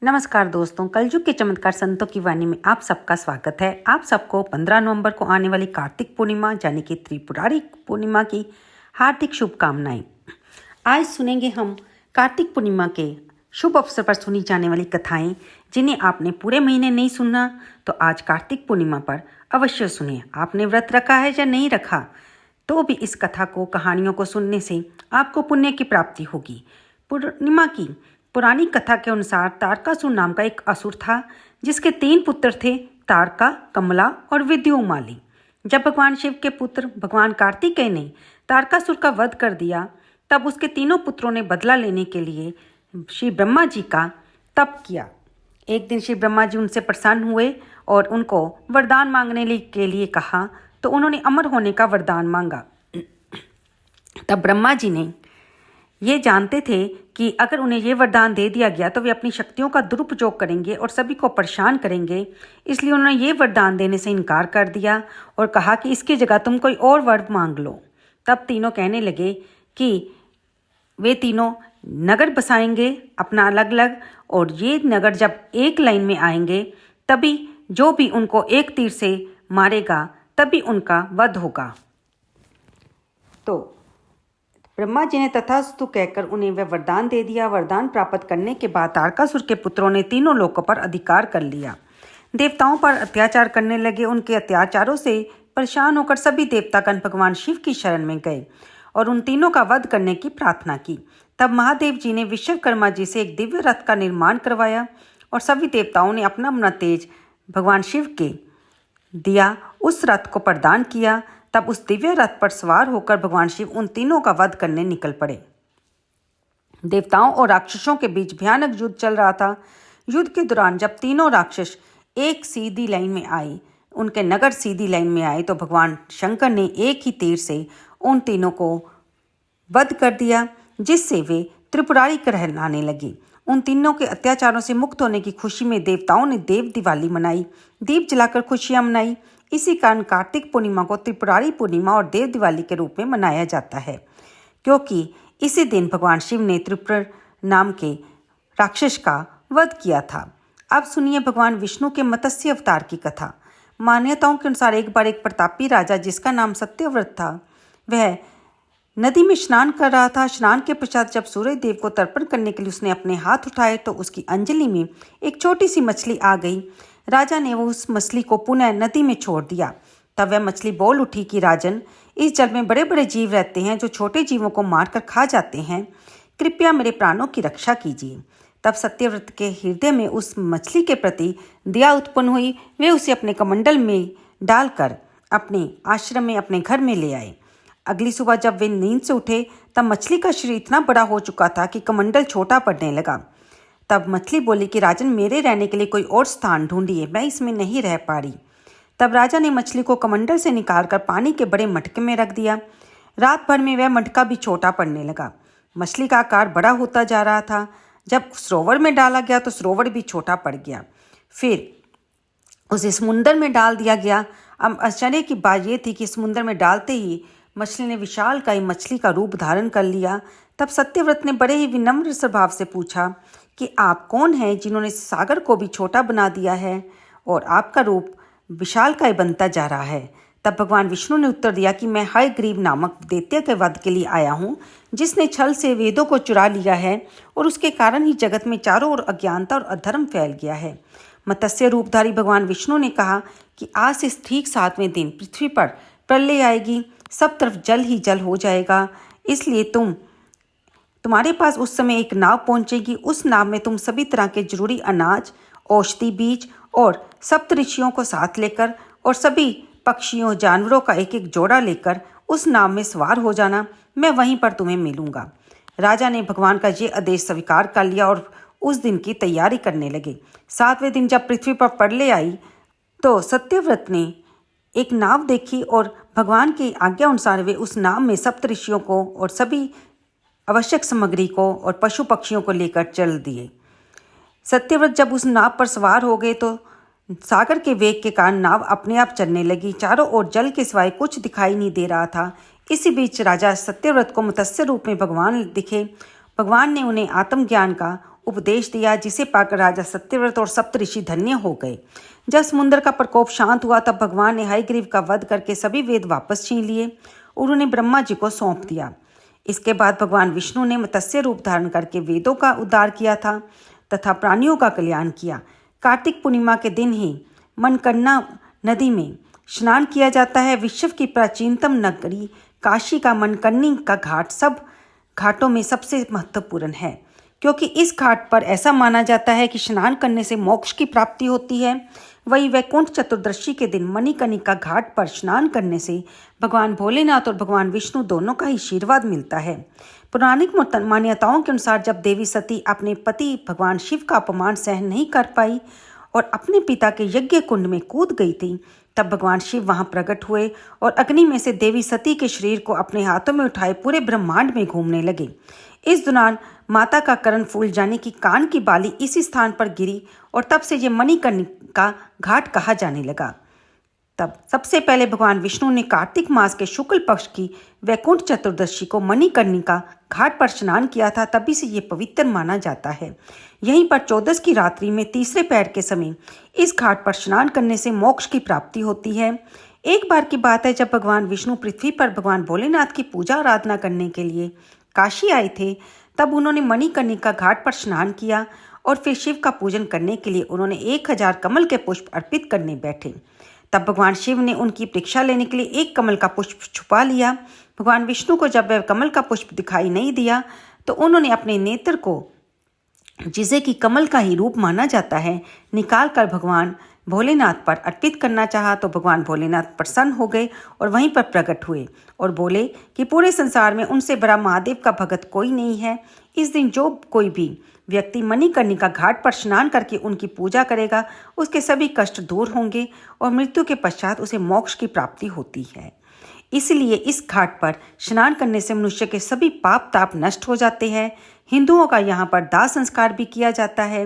नमस्कार दोस्तों, कलयुग के चमत्कार संतों की वाणी में आप सबका स्वागत है। आप सबको 15 नवंबर को आने वाली कार्तिक पूर्णिमा यानी कि त्रिपुरारी पूर्णिमा की हार्दिक शुभकामनाएं। आज सुनेंगे हम कार्तिक पूर्णिमा के शुभ अवसर पर सुनी जाने वाली कथाएं, जिन्हें आपने पूरे महीने नहीं सुना तो आज कार्तिक पूर्णिमा पर अवश्य सुनिए। आपने व्रत रखा है या नहीं रखा तो भी इस कथा को, कहानियों को सुनने से आपको पुण्य की प्राप्ति होगी। पूर्णिमा की पुरानी कथा के अनुसार तारकासुर नाम का एक असुर था, जिसके 3 पुत्र थे, तारका, कमला और विद्युमाली। जब भगवान शिव के पुत्र भगवान कार्तिकेय ने तारकासुर का वध कर दिया, तब उसके तीनों पुत्रों ने बदला लेने के लिए श्री ब्रह्मा जी का तप किया। एक दिन श्री ब्रह्मा जी उनसे प्रसन्न हुए और उनको वरदान मांगने के लिए कहा, तो उन्होंने अमर होने का वरदान मांगा। तब ब्रह्मा जी ने ये जानते थे कि अगर उन्हें ये वरदान दे दिया गया तो वे अपनी शक्तियों का दुरुपयोग करेंगे और सभी को परेशान करेंगे, इसलिए उन्होंने ये वरदान देने से इनकार कर दिया और कहा कि इसकी जगह तुम कोई और वर मांग लो। तब तीनों कहने लगे कि वे तीनों नगर बसाएंगे अपना अलग अलग, और ये नगर जब एक लाइन में आएंगे तभी जो भी उनको एक तीर से मारेगा तभी उनका वध होगा। तो ब्रह्मा जी ने तथास्तु कहकर उन्हें वह वरदान दे दिया। वरदान प्राप्त करने के बाद तारकासुर के पुत्रों ने तीनों लोकों पर अधिकार कर लिया। देवताओं पर अत्याचार करने लगे। उनके अत्याचारों से परेशान होकर सभी देवतागण भगवान शिव की शरण में गए और उन तीनों का वध करने की प्रार्थना की। तब महादेव जी ने विश्वकर्मा जी से एक दिव्य रथ का निर्माण करवाया और सभी देवताओं ने अपना अपना तेज भगवान शिव के दिया, उस रथ को प्रदान किया। तब उस दिव्य रथ पर सवार होकर भगवान शिव उन तीनों का वध करने निकल पड़े। देवताओं और राक्षसों के बीच भयानक युद्ध चल रहा था। युद्ध के दौरान जब तीनों राक्षस एक सीधी लाइन में आए, उनके नगर सीधी लाइन में आए, तो भगवान शंकर ने एक ही तीर से उन तीनों को वध कर दिया, जिससे वे त्रिपुरारी कहलाने लगे। उन तीनों के अत्याचारों से मुक्त होने की खुशी में देवताओं ने देव दिवाली मनाई, दीप जलाकर खुशियां मनाई। इसी कारण कार्तिक पूर्णिमा को त्रिपुरारी पूर्णिमा और देव दिवाली के रूप में मनाया जाता है, क्योंकि इसी दिन भगवान शिव ने त्रिपुर नाम के राक्षस का वध किया था। अब सुनिए भगवान विष्णु के मत्स्य अवतार की कथा। मान्यताओं के अनुसार एक बार एक प्रतापी राजा, जिसका नाम सत्यव्रत था, वह नदी में स्नान कर रहा था। स्नान के पश्चात जब सूर्य देव को तर्पण करने के लिए उसने अपने हाथ उठाए तो उसकी अंजलि में एक छोटी सी मछली आ गई। राजा ने वो उस मछली को पुनः नदी में छोड़ दिया। तब वह मछली बोल उठी कि राजन, इस जल में बड़े बड़े जीव रहते हैं जो छोटे जीवों को मारकर खा जाते हैं, कृपया मेरे प्राणों की रक्षा कीजिए। तब सत्यव्रत के हृदय में उस मछली के प्रति दया उत्पन्न हुई। वे उसे अपने कमंडल में डालकर अपने आश्रम में, अपने घर में ले आए। अगली सुबह जब वे नींद से उठे तब मछली का शरीर इतना बड़ा हो चुका था कि कमंडल छोटा पड़ने लगा। तब मछली बोली कि राजन, मेरे रहने के लिए कोई और स्थान ढूंढिए, मैं इसमें नहीं रह पा रही। तब राजा ने मछली को कमंडल से निकालकर पानी के बड़े मटके में रख दिया। रात भर में वह मटका भी छोटा पड़ने लगा। मछली का आकार बड़ा होता जा रहा था। जब सरोवर में डाला गया तो सरोवर भी छोटा पड़ गया। फिर उसे समुंदर में डाल दिया गया। अब आश्चर्य की बात यह थी कि समुंदर में डालते ही मछली ने विशालकाय मछली का रूप धारण कर लिया। तब सत्यव्रत ने बड़े ही विनम्र स्वभाव से पूछा कि आप कौन हैं जिन्होंने सागर को भी छोटा बना दिया है और आपका रूप विशालकाय बनता जा रहा है। तब भगवान विष्णु ने उत्तर दिया कि मैं हयग्रीव नामक दैत्य के वध के लिए आया हूँ, जिसने छल से वेदों को चुरा लिया है और उसके कारण ही जगत में चारों ओर अज्ञानता और अधर्म फैल गया है। मत्स्य रूपधारी भगवान विष्णु ने कहा कि आज से ठीक 7वें दिन पृथ्वी पर प्रलय आएगी, सब तरफ जल ही जल हो जाएगा। इसलिए तुम्हारे पास उस समय एक नाव पहुंचेगी। उस नाव में तुम सभी तरह के जरूरी अनाज, औषधि बीज और सप्तऋषियों को साथ लेकर और सभी पक्षियों, जानवरों का एक एक जोड़ा लेकर उस नाव में सवार हो जाना। मैं वहीं पर तुम्हें मिलूंगा। राजा ने भगवान का ये आदेश स्वीकार कर लिया और उस दिन की तैयारी करने लगे। 7वें दिन जब पृथ्वी पर प्रलय आई तो सत्यव्रत ने एक नाव देखी और भगवान की आज्ञा अनुसार वे उस नाव में सप्तऋषियों को और सभी आवश्यक सामग्री को और पशु पक्षियों को लेकर चल दिए। सत्यव्रत जब उस नाव पर सवार हो गए तो सागर के वेग के कारण नाव अपने आप चलने लगी। चारों ओर जल के सिवाय कुछ दिखाई नहीं दे रहा था। इसी बीच राजा सत्यव्रत को मत्स्य रूप में भगवान दिखे। भगवान ने उन्हें आत्मज्ञान का उपदेश दिया, जिसे पाकर राजा सत्यव्रत और सप्तऋषि धन्य हो गए। जब समुद्र का प्रकोप शांत हुआ तब भगवान ने हयग्रीव का वध करके सभी वेद वापस छीन लिए और उन्हें ब्रह्मा जी को सौंप दिया। इसके बाद भगवान विष्णु ने मत्स्य रूप धारण करके वेदों का उद्धार किया था तथा प्राणियों का कल्याण किया। कार्तिक पूर्णिमा के दिन ही मनकन्ना नदी में स्नान किया जाता है। विश्व की प्राचीनतम नगरी काशी का मनकन्नी का घाट सब घाटों में सबसे महत्वपूर्ण है, क्योंकि इस घाट पर ऐसा माना जाता है कि स्नान करने से मोक्ष की प्राप्ति होती है। वही वैकुंठ चतुर्दशी के दिन मणिकर्णिका घाट पर स्नान करने से भगवान भोलेनाथ और भगवान विष्णु दोनों का ही आशीर्वाद मिलता है। पौराणिक मान्यताओं के अनुसार जब देवी सती अपने पति भगवान शिव का अपमान सहन नहीं कर पाई और अपने पिता के यज्ञ कुंड में कूद गई थी, तब भगवान शिव वहां प्रकट हुए और अग्नि में से देवी सती के शरीर को अपने हाथों में उठाए पूरे ब्रह्मांड में घूमने लगे। इस दौरान माता का कर्ण फूल यानी कि कान की बाली इसी स्थान पर गिरी और तब से ये मणिकर्णिका घाट कहा जाने लगा। तब सबसे पहले भगवान विष्णु ने कार्तिक मास के शुक्ल पक्ष की वैकुंठ चतुर्दशी को मणिकर्णिका घाट पर स्नान किया था, तभी से ये पवित्र माना जाता है। यहीं पर 14 की रात्रि में तीसरे पहर के समय इस घाट पर स्नान करने से मोक्ष की प्राप्ति होती है। एक बार की बात है, जब भगवान विष्णु पृथ्वी पर भगवान भोलेनाथ की पूजा आराधना करने के लिए काशी आए थे, तब उन्होंने मणिकर्णिका घाट पर स्नान किया और फिर शिव का पूजन करने के लिए उन्होंने 1000 कमल के पुष्प अर्पित करने बैठे। तब भगवान शिव ने उनकी परीक्षा लेने के लिए एक कमल का पुष्प छुपा लिया। भगवान विष्णु को जब वह कमल का पुष्प दिखाई नहीं दिया तो उन्होंने अपने नेत्र को, जिसे कि कमल का ही रूप माना जाता है, निकाल कर भगवान भोलेनाथ पर अर्पित करना चाहा तो भगवान भोलेनाथ प्रसन्न हो गए और वहीं पर प्रकट हुए और बोले कि पूरे संसार में उनसे बड़ा महादेव का भगत कोई नहीं है। इस दिन जो कोई भी व्यक्ति मणिकर्णिका घाट पर स्नान करके उनकी पूजा करेगा, उसके सभी कष्ट दूर होंगे और मृत्यु के पश्चात उसे मोक्ष की प्राप्ति होती है। इसलिए इस घाट पर स्नान करने से मनुष्य के सभी पाप ताप नष्ट हो जाते हैं। हिंदुओं का यहाँ पर दाह संस्कार भी किया जाता है,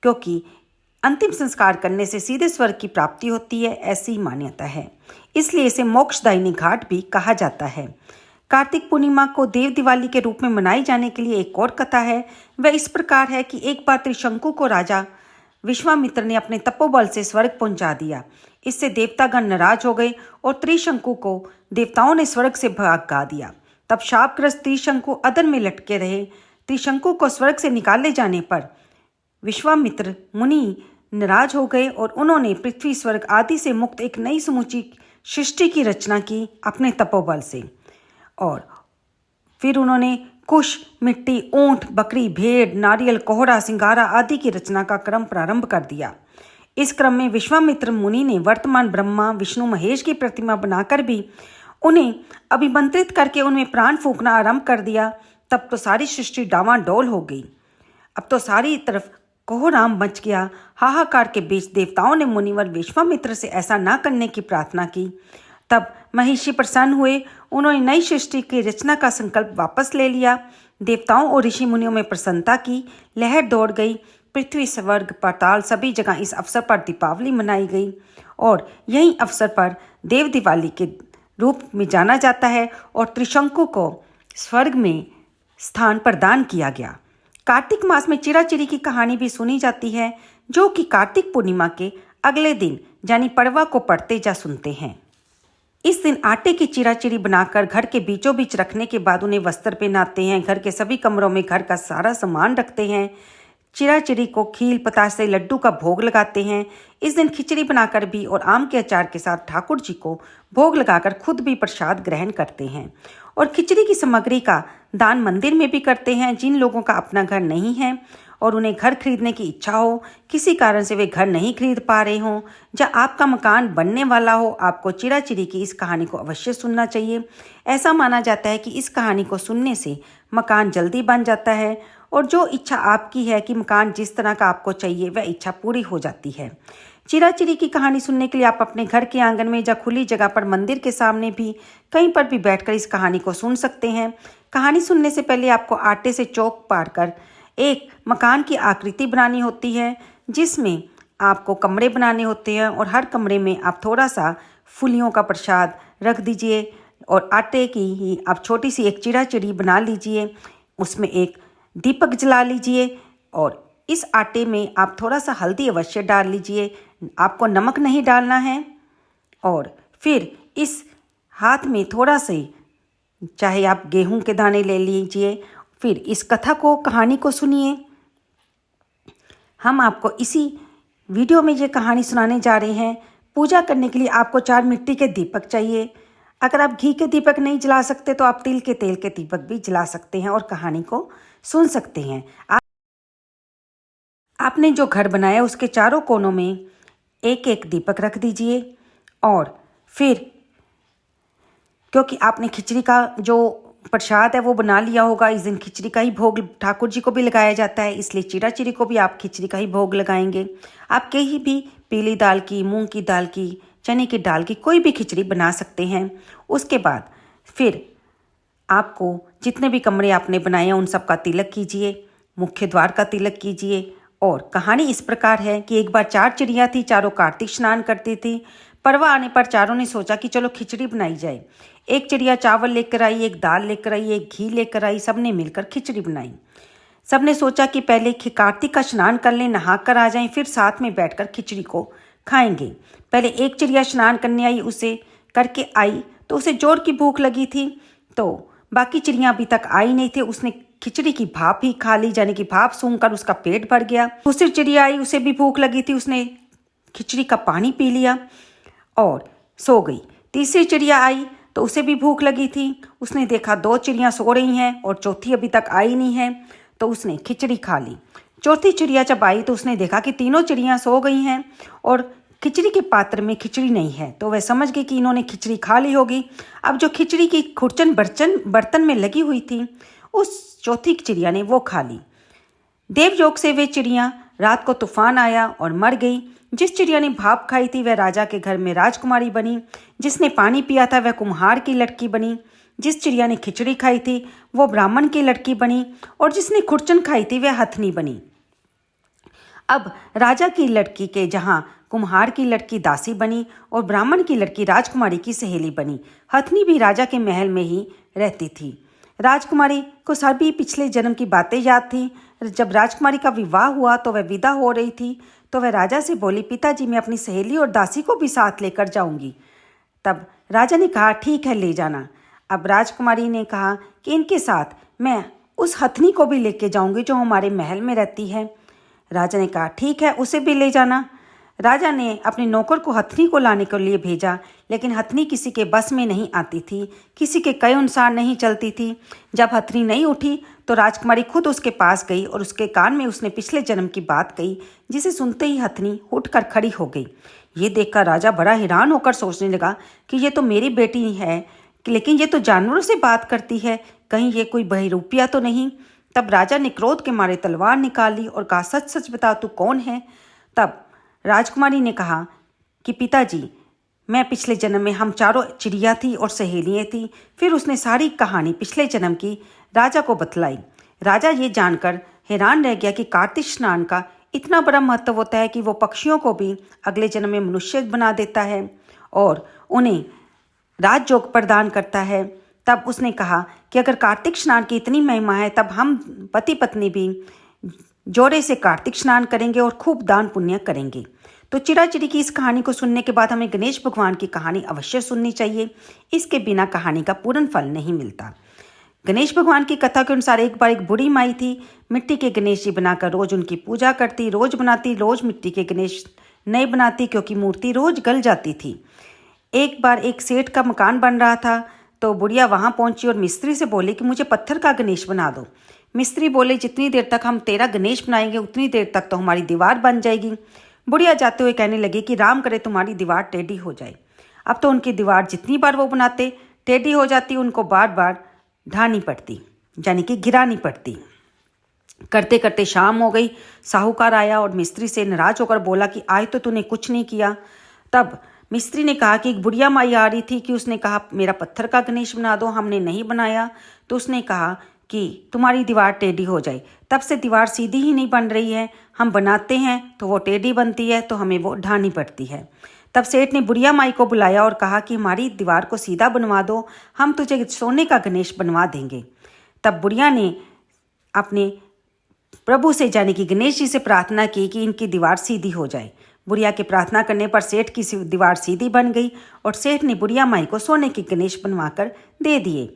क्योंकि अंतिम संस्कार करने से सीधे स्वर्ग की प्राप्ति होती है, ऐसी मान्यता है। इसलिए इसे मोक्षदायिनी घाट भी कहा जाता है। कार्तिक पूर्णिमा को देव दिवाली के रूप में मनाई जाने के लिए एक और कथा है। वह इस प्रकार है कि एक बार त्रिशंकु को राजा विश्वामित्र ने अपने तपोबल से स्वर्ग पहुंचा दिया। इससे देवतागण नाराज हो गए और त्रिशंकु को देवताओं ने स्वर्ग से भगा दिया। तब शापग्रस्त त्रिशंकु अदर में लटके रहे। त्रिशंकु को स्वर्ग से निकाले जाने पर विश्वामित्र मुनि नाराज हो गए और उन्होंने पृथ्वी स्वर्ग आदि से मुक्त एक नई समूची सृष्टि की रचना की अपने तपोबल से। और फिर उन्होंने कुश, मिट्टी, ऊंट, बकरी, भेड़, नारियल, कोहड़ा, सिंगारा आदि की रचना का क्रम प्रारंभ कर दिया। इस क्रम में विश्वामित्र मुनि ने वर्तमान ब्रह्मा, विष्णु, महेश की प्रतिमा बनाकर भी उन्हें अभिमंत्रित करके उनमें प्राण फूंकना आरंभ कर दिया। तब तो सारी सृष्टि डावाडोल हो गई। अब तो सारी तरफ कोहराम मच गया। हाहाकार के बीच देवताओं ने मुनिवर विश्वामित्र से ऐसा न करने की प्रार्थना की। तब महिषी प्रसन्न हुए। उन्होंने नई सृष्टि की रचना का संकल्प वापस ले लिया। देवताओं और ऋषि मुनियों में प्रसन्नता की लहर दौड़ गई। पृथ्वी, स्वर्ग, पाताल सभी जगह इस अवसर पर दीपावली मनाई गई और यही अवसर पर देव दिवाली के रूप में जाना जाता है और त्रिशंकु को स्वर्ग में स्थान प्रदान किया गया। कार्तिक मास में चिराचिरी की कहानी भी सुनी जाती है, जो कि कार्तिक पूर्णिमा के अगले दिन यानी पड़वा को पढ़ते या सुनते हैं। इस दिन आटे की चिराचिरी बनाकर घर के बीचों बीच रखने के बाद उन्हें वस्त्र पहनाते हैं। घर के सभी कमरों में घर का सारा सामान रखते हैं। चिराचिरी को खील, पतासे, लड्डू का भोग लगाते हैं। इस दिन खिचड़ी बनाकर भी और आम के अचार के साथ ठाकुर जी को भोग लगाकर खुद भी प्रसाद ग्रहण करते हैं और खिचड़ी की सामग्री का दान मंदिर में भी करते हैं। जिन लोगों का अपना घर नहीं है और उन्हें घर खरीदने की इच्छा हो, किसी कारण से वे घर नहीं खरीद पा रहे हों या आपका मकान बनने वाला हो, आपको चिराचिरी की इस कहानी को अवश्य सुनना चाहिए। ऐसा माना जाता है कि इस कहानी को सुनने से मकान जल्दी बन जाता है और जो इच्छा आपकी है कि मकान जिस तरह का आपको चाहिए वह इच्छा पूरी हो जाती है। चिराचिरी की कहानी सुनने के लिए आप अपने घर के आंगन में या खुली जगह पर, मंदिर के सामने भी, कहीं पर भी बैठकर इस कहानी को सुन सकते हैं। कहानी सुनने से पहले आपको आटे से चौक पारकर एक मकान की आकृति बनानी होती है, जिसमें आपको कमरे बनाने होते हैं और हर कमरे में आप थोड़ा सा फूलियों का प्रसाद रख दीजिए और आटे की ही आप छोटी सी एक चिराचिरी बना लीजिए। उसमें एक दीपक जला लीजिए और इस आटे में आप थोड़ा सा हल्दी अवश्य डाल लीजिए, आपको नमक नहीं डालना है। और फिर इस हाथ में थोड़ा से चाहे आप गेहूं के दाने ले लीजिए। फिर इस कथा को, कहानी को सुनिए। हम आपको इसी वीडियो में ये कहानी सुनाने जा रहे हैं। पूजा करने के लिए आपको 4 मिट्टी के दीपक चाहिए। अगर आप घी के दीपक नहीं जला सकते तो आप तिल के तेल के दीपक भी जला सकते हैं और कहानी को सुन सकते हैं। आपने जो घर बनाया उसके चारों कोनों में एक एक दीपक रख दीजिए। और फिर क्योंकि आपने खिचड़ी का जो प्रसाद है वो बना लिया होगा, इस दिन खिचड़ी का ही भोग ठाकुर जी को भी लगाया जाता है, इसलिए चिड़ा चिड़ी को भी आप खिचड़ी का ही भोग लगाएंगे। आप कहीं भी पीली दाल की, मूंग की दाल की, चने की दाल की कोई भी खिचड़ी बना सकते हैं। उसके बाद फिर आपको जितने भी कमरे आपने बनाए हैं उन सब का तिलक कीजिए, मुख्य द्वार का तिलक कीजिए। और कहानी इस प्रकार है कि एक बार 4 चिड़िया थी, चारों कार्तिक स्नान करती थी। परवा आने पर चारों ने सोचा कि चलो खिचड़ी बनाई जाए। एक चिड़िया चावल लेकर आई, एक दाल लेकर आई, एक घी लेकर आई, सबने मिलकर खिचड़ी बनाई। सबने सोचा कि पहले कार्तिक का स्नान कर लें, नहा कर आ जाएं, फिर साथ में बैठकर खिचड़ी को खाएंगे। पहले एक चिड़िया स्नान करने आई, उसे करके आई तो उसे जोर की भूख लगी थी, तो बाकी चिड़िया अभी तक आई नहीं थे। उसने खिचड़ी की भाप ही खा ली, यानी कि भाप सूंघकर उसका पेट भर गया। दूसरी चिड़िया आई, उसे भी भूख लगी थी, उसने खिचड़ी का पानी पी लिया और सो गई। तीसरी चिड़िया आई तो उसे भी भूख लगी थी, उसने देखा 2 चिड़िया सो रही हैं और चौथी अभी तक आई नहीं है, तो उसने खिचड़ी खा ली। चौथी चिड़िया जब आई तो उसने देखा कि तीनों चिड़िया सो गई हैं और खिचड़ी के पात्र में खिचड़ी नहीं है, तो वह समझ गई कि इन्होंने खिचड़ी खा ली होगी। अब जो खिचड़ी की खुरचन बर्तन में लगी हुई थी उस चौथी चिड़िया ने वो खा ली। देवयोग से वे चिड़िया, रात को तूफान आया और मर गई। जिस चिड़िया ने भाप खाई थी वह राजा के घर में राजकुमारी बनी, जिसने पानी पिया था वह कुम्हार की लड़की बनी, जिस चिड़िया ने खिचड़ी खाई थी वो ब्राह्मण की लड़की बनी और जिसने खुरचन खाई थी वह हथनी बनी। अब राजा की लड़की के जहाँ कुम्हार की लड़की दासी बनी और ब्राह्मण की लड़की राजकुमारी की सहेली बनी। हथनी भी राजा के महल में ही रहती थी। राजकुमारी को सभी पिछले जन्म की बातें याद थी। जब राजकुमारी का विवाह हुआ तो वह विदा हो रही थी, तो वह राजा से बोली, पिताजी मैं अपनी सहेली और दासी को भी साथ लेकर जाऊंगी। तब राजा ने कहा, ठीक है ले जाना। अब राजकुमारी ने कहा कि इनके साथ मैं उस हथनी को भी लेके जाऊंगी जो हमारे महल में रहती है। राजा ने कहा, ठीक है उसे भी ले जाना। राजा ने अपने नौकर को हथनी को लाने के लिए भेजा, लेकिन हथनी किसी के बस में नहीं आती थी, किसी के कई अनुसार नहीं चलती थी। जब हथनी नहीं उठी तो राजकुमारी खुद उसके पास गई और उसके कान में उसने पिछले जन्म की बात कही, जिसे सुनते ही हथनी उठकर खड़ी हो गई। ये देखकर राजा बड़ा हैरान होकर सोचने लगा कि ये तो मेरी बेटी है, लेकिन ये तो जानवरों से बात करती है, कहीं ये कोई बहरूपिया तो नहीं। तब राजा ने क्रोध के मारे तलवार निकाली और कहा, सच सच बता तू कौन है। तब राजकुमारी ने कहा कि पिताजी मैं पिछले जन्म में हम चारों चिड़िया थी और सहेलियाँ थी। फिर उसने सारी कहानी पिछले जन्म की राजा को बतलाई। राजा ये जानकर हैरान रह गया कि कार्तिक स्नान का इतना बड़ा महत्व होता है कि वो पक्षियों को भी अगले जन्म में मनुष्य बना देता है और उन्हें राजयोग प्रदान करता है। तब उसने कहा कि अगर कार्तिक स्नान की इतनी महिमा है तब हम पति पत्नी भी जोड़े से कार्तिक स्नान करेंगे और खूब दान पुण्य करेंगे। तो चिड़ा चिड़ी की इस कहानी को सुनने के बाद हमें गणेश भगवान की कहानी अवश्य सुननी चाहिए, इसके बिना कहानी का पूर्ण फल नहीं मिलता। गणेश भगवान की कथा के अनुसार एक बार एक बूढ़ी माई थी, मिट्टी के गणेश जी बनाकर रोज उनकी पूजा करती, रोज बनाती, रोज मिट्टी के गणेश नहीं बनाती क्योंकि मूर्ति रोज गल जाती थी। एक बार एक सेठ का मकान बन रहा था तो बुढ़िया वहाँ पहुंची और मिस्त्री से बोली कि मुझे पत्थर का गणेश बना दो। मिस्त्री बोले, जितनी देर तक हम तेरा गणेश बनाएंगे उतनी देर तक तो हमारी दीवार बन जाएगी। बुढ़िया जाते हुए कहने लगी कि राम करे तुम्हारी दीवार टेढ़ी हो जाए। अब तो उनकी दीवार जितनी बार वो बनाते टेढ़ी हो जाती, उनको बार बार ढानी पड़ती, यानी कि गिरानी पड़ती। करते करते शाम हो गई। साहूकार आया और मिस्त्री से नाराज होकर बोला कि आज तो तूने कुछ नहीं किया। तब मिस्त्री ने कहा कि एक बुढ़िया माई आ रही थी कि उसने कहा मेरा पत्थर का गणेश बना दो, हमने नहीं बनाया तो उसने कहा कि तुम्हारी दीवार टेढ़ी हो जाए। तब से दीवार सीधी ही नहीं बन रही है, हम बनाते हैं तो वो टेढ़ी बनती है, तो हमें वो ढानी पड़ती है। तब सेठ ने बुढ़िया माई को बुलाया और कहा कि हमारी दीवार को सीधा बनवा दो, हम तुझे सोने का गणेश बनवा देंगे। तब बुढ़िया ने अपने प्रभु से यानी कि गणेश जी से प्रार्थना की कि इनकी दीवार सीधी हो जाए। बुढ़िया के प्रार्थना करने पर सेठ की दीवार सीधी बन गई और सेठ ने बुढ़िया माई को सोने के गणेश बनवाकर दे दिए।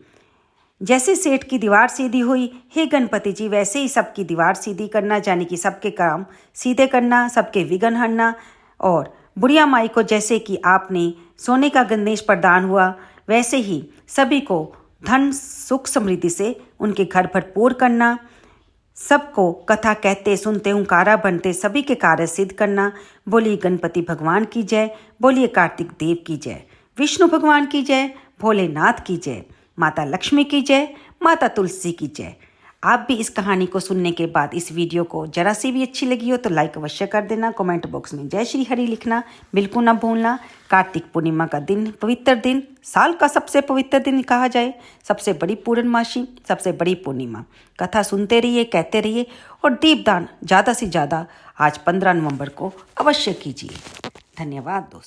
जैसे सेठ की दीवार सीधी हुई, हे गणपति जी वैसे ही सबकी दीवार सीधी करना, यानी कि सबके काम सीधे करना, सबके विघ्न हरना। और बुढ़िया माई को जैसे कि आपने सोने का गणेश प्रदान हुआ, वैसे ही सभी को धन सुख समृद्धि से उनके घर भरपूर करना, सबको कथा कहते सुनते हुंकारा बनते सभी के कार्य सिद्ध करना। बोलिए गणपति भगवान की जय, बोलिए कार्तिक देव की जय, विष्णु भगवान की जय, भोलेनाथ की जय, माता लक्ष्मी की जय, माता तुलसी की जय। आप भी इस कहानी को सुनने के बाद इस वीडियो को जरा सी भी अच्छी लगी हो तो लाइक अवश्य कर देना। कमेंट बॉक्स में जय श्री हरि लिखना बिल्कुल ना भूलना। कार्तिक पूर्णिमा का दिन, पवित्र दिन, साल का सबसे पवित्र दिन कहा जाए, सबसे बड़ी पूर्णमासी, सबसे बड़ी पूर्णिमा। कथा सुनते रहिए, कहते रहिए और दीपदान ज़्यादा से ज़्यादा आज 15 नवंबर को अवश्य कीजिए। धन्यवाद दोस्तों।